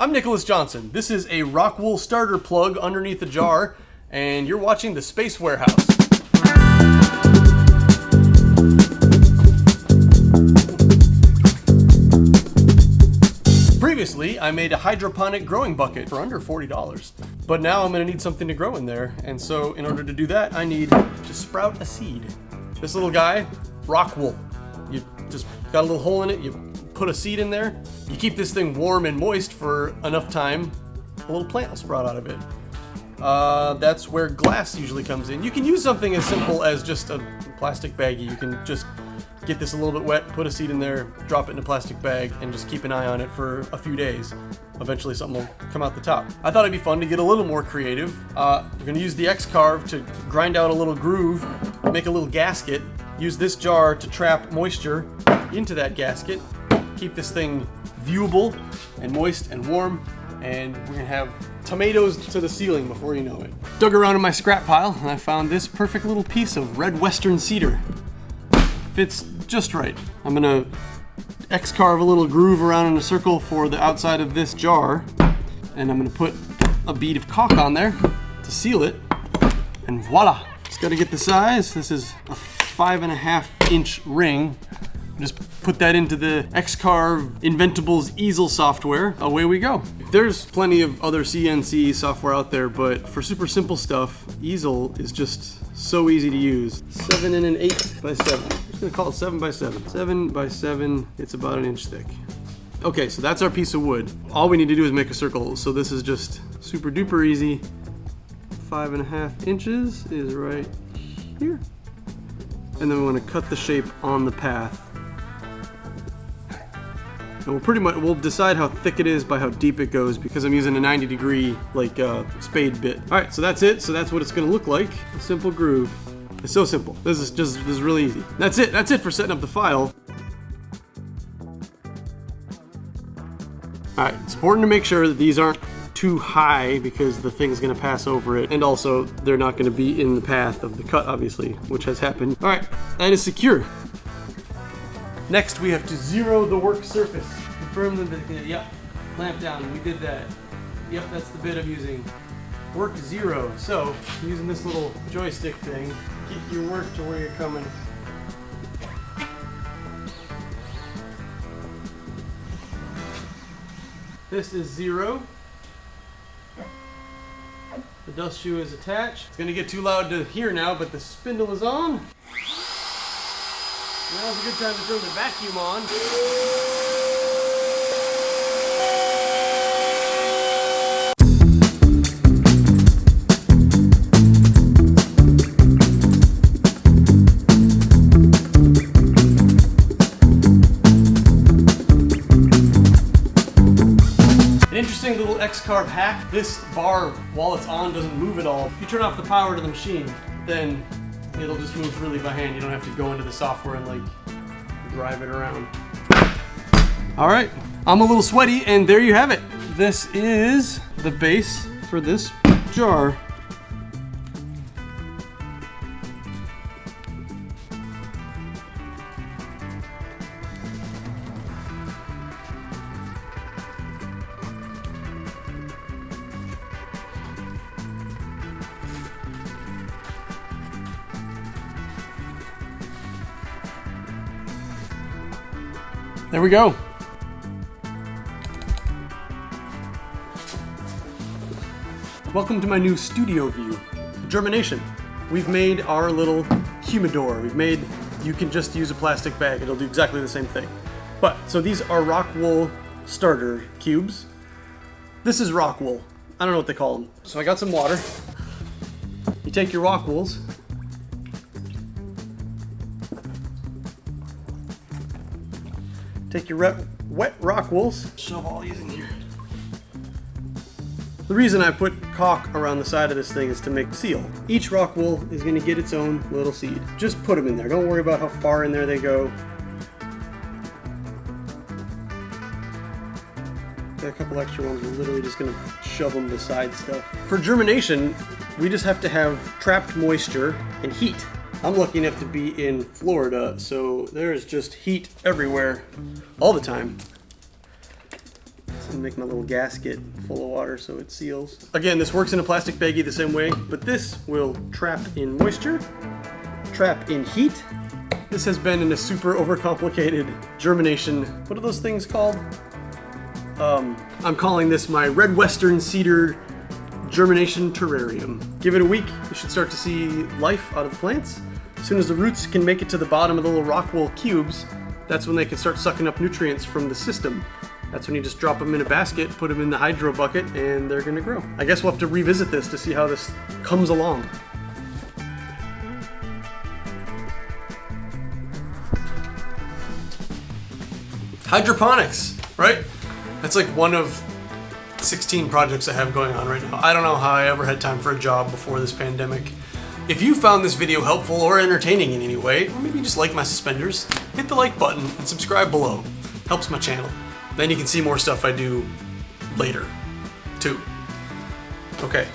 I'm Nicholas Johnson. This is a Rockwool starter plug underneath the jar, and you're watching The Space Warehouse. Previously, I made a hydroponic growing bucket for under $40, but now I'm going to need something to grow in there, and so in order to do that, I need to sprout a seed. This little guy, Rockwool. You just got a little hole in it, you put a seed in there, you keep this thing warm and moist for enough time, a little plant will sprout out of it. That's where glass usually comes in. You can use something as simple as just a plastic baggie. You can just get this a little bit wet, put a seed in there, drop it in a plastic bag, and just keep an eye on it for a few days. Eventually something will come out the top. I thought it'd be fun to get a little more creative. We're gonna use the Xcarve to grind out a little groove, make a little gasket, use this jar to trap moisture into that gasket, keep this thing viewable and moist and warm, and we're gonna have tomatoes to the ceiling before you know it. Dug around in my scrap pile and I found this perfect little piece of red western cedar. Fits just right. I'm gonna Xcarve a little groove around in a circle for the outside of this jar, and I'm gonna put a bead of caulk on there to seal it, and voila! Just gotta get the size. This is a 5.5-inch ring. Just put that into the Xcarve Inventables easel software. Away we go. There's plenty of other CNC software out there, but for super simple stuff, easel is just so easy to use. 7 1/8 by 7. I'm just gonna call it 7 by 7. 7 by 7, it's about an inch thick. Okay, so that's our piece of wood. All we need to do is make a circle. So this is just super duper easy. 5.5 inches is right here. And then we wanna cut the shape on the path. And we'll decide how thick it is by how deep it goes, because I'm using a 90-degree like spade bit. All right, so that's it. So that's what it's gonna look like. A simple groove. It's so simple. This is really easy. That's it. That's it for setting up the file. All right, it's important to make sure that these aren't too high because the thing's gonna pass over it, and also they're not gonna be in the path of the cut, obviously, which has happened. All right, that is secure. Next, we have to zero the work surface. Confirm that, yep, clamp down, we did that. Yep, that's the bit I'm using. Work zero. So, using this little joystick thing, get your work to where you're coming. This is 0. The dust shoe is attached. It's gonna get too loud to hear now, but the spindle is on. Now's a good time to turn the vacuum on. An interesting little Xcarve hack. This bar, while it's on, doesn't move at all. If you turn off the power to the machine, then it'll just move freely by hand. You don't have to go into the software and like drive it around. All right, I'm a little sweaty, and there you have it. This is the base for this jar. There we go. Welcome to my new studio view. Germination. We've made our little humidor. You can just use a plastic bag. It'll do exactly the same thing. But, so these are Rockwool starter cubes. This is Rockwool. I don't know what they call them. So I got some water. You take your Rockwools. Take your wet Rockwools, shove all these in here. The reason I put caulk around the side of this thing is to make seal. Each Rockwool is going to get its own little seed. Just put them in there. Don't worry about how far in there they go. Got a couple extra ones. We're literally just going to shove them beside stuff. For germination, we just have to have trapped moisture and heat. I'm lucky enough to be in Florida, so there's just heat everywhere all the time. So and make my little gasket full of water so it seals. Again, this works in a plastic baggie the same way, but this will trap in moisture, trap in heat. This has been in a super overcomplicated germination. What are those things called? I'm calling this my Red Western Cedar Germination Terrarium. Give it a week, you should start to see life out of the plants. As soon as the roots can make it to the bottom of the little Rockwool cubes, that's when they can start sucking up nutrients from the system. That's when you just drop them in a basket, put them in the hydro bucket, and they're gonna grow. I guess we'll have to revisit this to see how this comes along. Hydroponics, right? That's like one of 16 projects I have going on right now. I don't know how I ever had time for a job before this pandemic. If you found this video helpful or entertaining in any way, or maybe you just like my suspenders, hit the like button and subscribe below. Helps my channel. Then you can see more stuff I do later, too. Okay.